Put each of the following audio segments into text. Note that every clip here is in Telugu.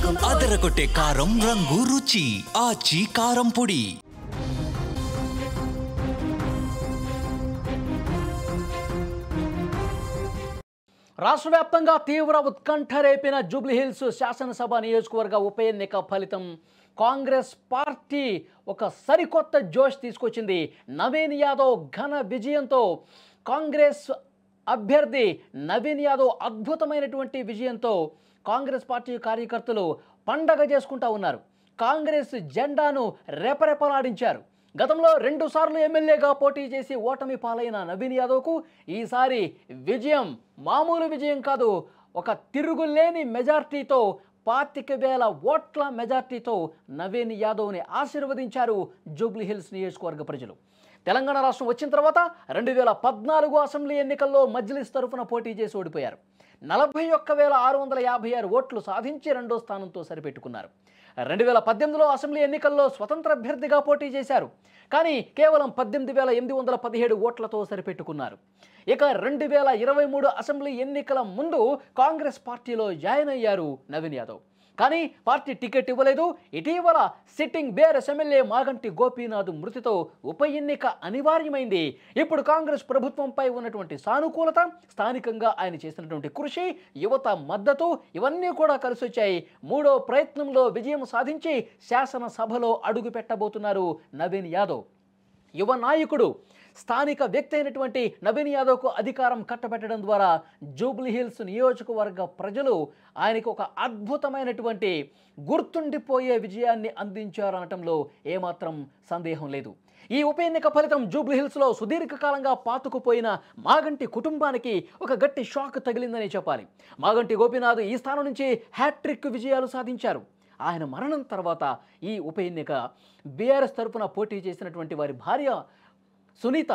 అదరగొట్టే కారం రంగు రుచి ఆచి కారం పొడి. రాష్ట్ర వ్యాప్తంగా తీవ్ర ఉత్కంఠ రేపిన జూబ్లీహిల్స్ శాసనసభ నియోజకవర్గ ఉప ఎన్నిక ఫలితం కాంగ్రెస్ పార్టీ ఒక సరికొత్త జోష్ తీసుకొచ్చింది. నవీన్ యాదవ్ ఘన విజయంతో కాంగ్రెస్ అభ్యర్థి నవీన్ యాదవ్ అద్భుతమైనటువంటి విజయంతో కాంగ్రెస్ పార్టీ కార్యకర్తలు పండగ చేసుకుంటా ఉన్నారు. కాంగ్రెస్ జెండాను రెపరెపలాడించారు. గతంలో 2 సార్లు ఎమ్మెల్యేగా పోటీ చేసి ఓటమి పాలైన నవీన్ యాదవ్కు ఈసారి విజయం మామూలు విజయం కాదు. ఒక తిరుగులేని మెజార్టీతో 25,000 ఓట్ల మెజార్టీతో నవీన్ యాదవ్ని ఆశీర్వదించారు జూబ్లీహిల్స్ నియోజకవర్గ ప్రజలు. తెలంగాణ రాష్ట్రం వచ్చిన తర్వాత 2014 అసెంబ్లీ ఎన్నికల్లో మజ్లిస్ తరఫున పోటీ చేసి ఓడిపోయారు. 41,656 ఓట్లు సాధించి 2వ స్థానంతో సరిపెట్టుకున్నారు. 2018లో అసెంబ్లీ ఎన్నికల్లో స్వతంత్ర అభ్యర్థిగా పోటీ చేశారు. కానీ కేవలం 18,817 ఓట్లతో సరిపెట్టుకున్నారు. ఇక 2023 అసెంబ్లీ ఎన్నికల ముందు కాంగ్రెస్ పార్టీలో జాయిన్ అయ్యారు నవీన్ యాదవ్. కానీ పార్టీ టికెట్ ఇవ్వలేదు. ఇటీవల సిట్టింగ్ బీఆర్ఎస్ ఎమ్మెల్యే మాగంటి గోపీనాథ్ మృతితో ఉప ఎన్నిక అనివార్యమైంది. ఇప్పుడు కాంగ్రెస్ ప్రభుత్వంపై ఉన్నటువంటి సానుకూలత, స్థానికంగా ఆయన చేసినటువంటి కృషి, యువత మద్దతు ఇవన్నీ కూడా కలిసి వచ్చాయి. 3వ ప్రయత్నంలో విజయం సాధించి శాసనసభలో అడుగు పెట్టబోతున్నారు నవీన్ యాదవ్. యువ నాయకుడు, స్థానిక వ్యక్తి అయినటువంటి నవీన్ యాదవ్కు అధికారం కట్టబెట్టడం ద్వారా జూబ్లీహిల్స్ నియోజకవర్గ ప్రజలు ఆయనకు ఒక అద్భుతమైనటువంటి గుర్తుండిపోయే విజయాన్ని అందించారనటంలో ఏమాత్రం సందేహం లేదు. ఈ ఉప ఎన్నిక ఫలితం జూబ్లీహిల్స్లో సుదీర్ఘకాలంగా పాతుకుపోయిన మాగంటి కుటుంబానికి ఒక గట్టి షాక్ తగిలిందని చెప్పాలి. మాగంటి గోపీనాథ్ ఈ స్థానం నుంచి హ్యాట్రిక్ విజయాలు సాధించారు. ఆయన మరణం తర్వాత ఈ ఉప ఎన్నిక బీఆర్ఎస్ తరఫున పోటీ చేసినటువంటి వారి భార్య సునీత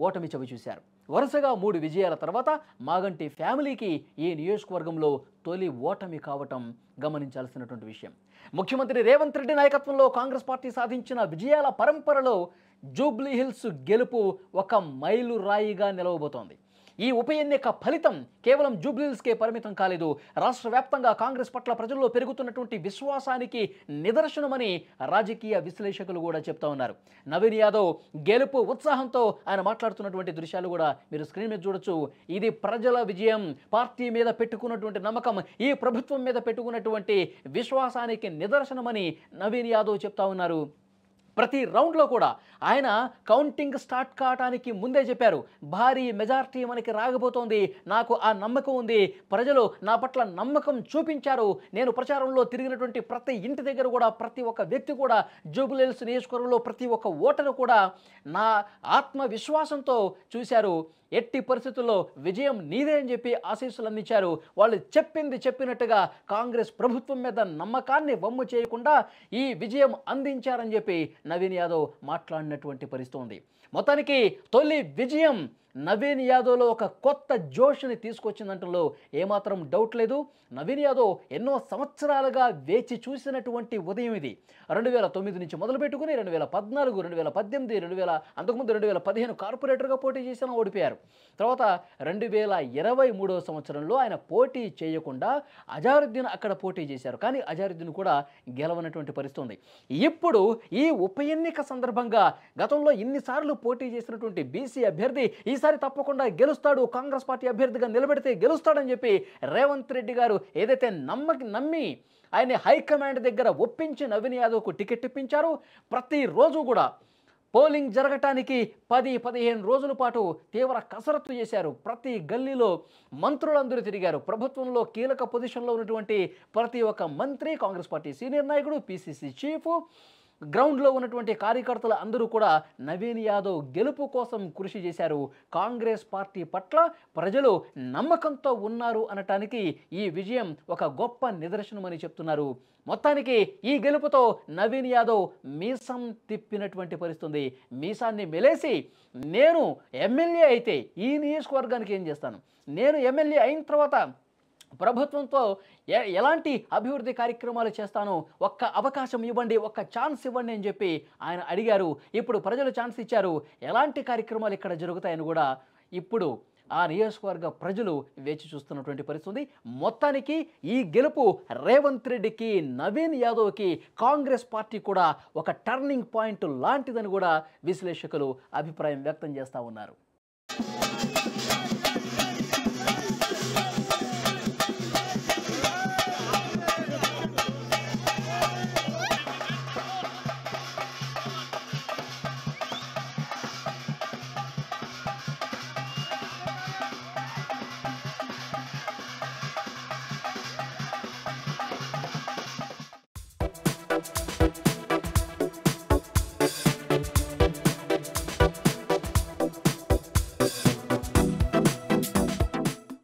ఓటమి చవిచూశారు. వరుసగా 3 విజయాల తర్వాత మాగంటి ఫ్యామిలీకి ఈ నియోజకవర్గంలో తొలి ఓటమి కావటం గమనించాల్సినటువంటి విషయం. ముఖ్యమంత్రి రేవంత్ రెడ్డి నాయకత్వంలో కాంగ్రెస్ పార్టీ సాధించిన విజయాల పరంపరలో జూబ్లీహిల్స్ గెలుపు ఒక మైలురాయిగా నిలవబోతోంది. ఈ ఉప ఎన్నిక ఫలితం కేవలం జూబ్లీహిల్స్కే పరిమితం కాలేదు. రాష్ట్ర వ్యాప్తంగా కాంగ్రెస్ పట్ల ప్రజల్లో పెరుగుతున్నటువంటి విశ్వాసానికి నిదర్శనమని రాజకీయ విశ్లేషకులు కూడా చెప్తా ఉన్నారు. నవీన్ యాదవ్ గెలుపు ఉత్సాహంతో ఆయన మాట్లాడుతున్నటువంటి దృశ్యాలు కూడా మీరు స్క్రీన్ మీద చూడొచ్చు. ఇది ప్రజల విజయం, పార్టీ మీద పెట్టుకున్నటువంటి నమ్మకం, ఈ ప్రభుత్వం మీద పెట్టుకున్నటువంటి విశ్వాసానికి నిదర్శనమని నవీన్ యాదవ్ చెప్తా ఉన్నారు. ప్రతి రౌండ్లో కూడా ఆయన కౌంటింగ్ స్టార్ట్ కావడానికి ముందే చెప్పారు, భారీ మెజార్టీ మనకి రాగబోతోంది, నాకు ఆ నమ్మకం ఉంది, ప్రజలు నా పట్ల నమ్మకం చూపించారు. నేను ప్రచారంలో తిరిగినటువంటి ప్రతి ఇంటి దగ్గర కూడా ప్రతి ఒక్క వ్యక్తి కూడా జూబ్లీహిల్స్ నియోజకవర్గంలో ప్రతి ఒక్క ఓటరు కూడా నా ఆత్మవిశ్వాసంతో చూశారు. ఎట్టి పరిస్థితుల్లో విజయం నీదే అని చెప్పి ఆశీస్సులు అందించారు. వాళ్ళు చెప్పింది చెప్పినట్టుగా కాంగ్రెస్ ప్రభుత్వం మీద నమ్మకాన్ని వమ్ము చేయకుండా ఈ విజయం అందించారని చెప్పి నవీన్ యాదవ్ మాట్లాడినటువంటి పరిస్థితి ఉంది. మొత్తానికి తొలి విజయం నవీన్ యాదవ్లో ఒక కొత్త జోష్ని తీసుకొచ్చిందంటలో ఏమాత్రం డౌట్ లేదు. నవీన్ యాదవ్ ఎన్నో సంవత్సరాలుగా వేచి చూసినటువంటి ఉదయం ఇది. 2009 నుంచి మొదలుపెట్టుకుని 2014, 2018, అంతకుముందు 2015 కార్పొరేటర్గా పోటీ చేసిన ఓడిపోయారు. తర్వాత 2023 సంవత్సరంలో ఆయన పోటీ చేయకుండా అజారుద్దీన్ అక్కడ పోటీ చేశారు. కానీ అజారుద్దీన్ కూడా గెలవనటువంటి పరిస్థితి ఉంది. ఇప్పుడు ఈ ఉప ఎన్నిక సందర్భంగా గతంలో ఇన్నిసార్లు పోటీ చేసినటువంటి బీసీ అభ్యర్థి ఈసారి తప్పకుండా గెలుస్తాడు, కాంగ్రెస్ పార్టీ అభ్యర్థిగా నిలబెడితే గెలుస్తాడని చెప్పి రేవంత్ రెడ్డి గారు ఏదైతే నమ్మి ఆయన్ని హైకమాండ్ దగ్గర ఒప్పించి నవీన్ యాదవ్కు టికెట్ ఇప్పించారు. ప్రతిరోజు కూడా పోలింగ్ జరగటానికి 10-15 రోజుల పాటు తీవ్ర కసరత్తు చేశారు. ప్రతి గల్లీలో మంత్రులందరూ తిరిగారు. ప్రభుత్వంలో కీలక పొజిషన్లో ఉన్నటువంటి ప్రతి ఒక్క మంత్రి, కాంగ్రెస్ పార్టీ సీనియర్ నాయకుడు, పిసిసి చీఫ్, గ్రౌండ్లో ఉన్నటువంటి కార్యకర్తలు అందరూ కూడా నవీన్ యాదవ్ గెలుపు కోసం కృషి చేశారు. కాంగ్రెస్ పార్టీ పట్ల ప్రజలు నమ్మకంతో ఉన్నారు అనటానికి ఈ విజయం ఒక గొప్ప నిదర్శనమని చెప్తున్నారు. మొత్తానికి ఈ గెలుపుతో నవీన్ యాదవ్ మీసం తిప్పినటువంటి పరిస్థితి. మీసాన్ని మెలేసి నేను ఎమ్మెల్యే అయితే ఈ నియోజకవర్గానికి ఏం చేస్తాను, నేను ఎమ్మెల్యే అయిన తర్వాత ప్రభుత్వంతో ఎలాంటి అభివృద్ధి కార్యక్రమాలు చేస్తానో ఒక్క అవకాశం ఇవ్వండి, ఒక్క ఛాన్స్ ఇవ్వండి అని చెప్పి ఆయన అడిగారు. ఇప్పుడు ప్రజలు ఛాన్స్ ఇచ్చారు. ఎలాంటి కార్యక్రమాలు ఇక్కడ జరుగుతాయని కూడా ఇప్పుడు ఆ నియోజకవర్గ ప్రజలు వేచి చూస్తున్నటువంటి పరిస్థితి ఉంది. మొత్తానికి ఈ గెలుపు రేవంత్ రెడ్డికి, నవీన్ యాదవ్కి, కాంగ్రెస్ పార్టీ కూడా ఒక టర్నింగ్ పాయింట్ లాంటిదని కూడా విశ్లేషకులు అభిప్రాయం వ్యక్తం చేస్తూ ఉన్నారు.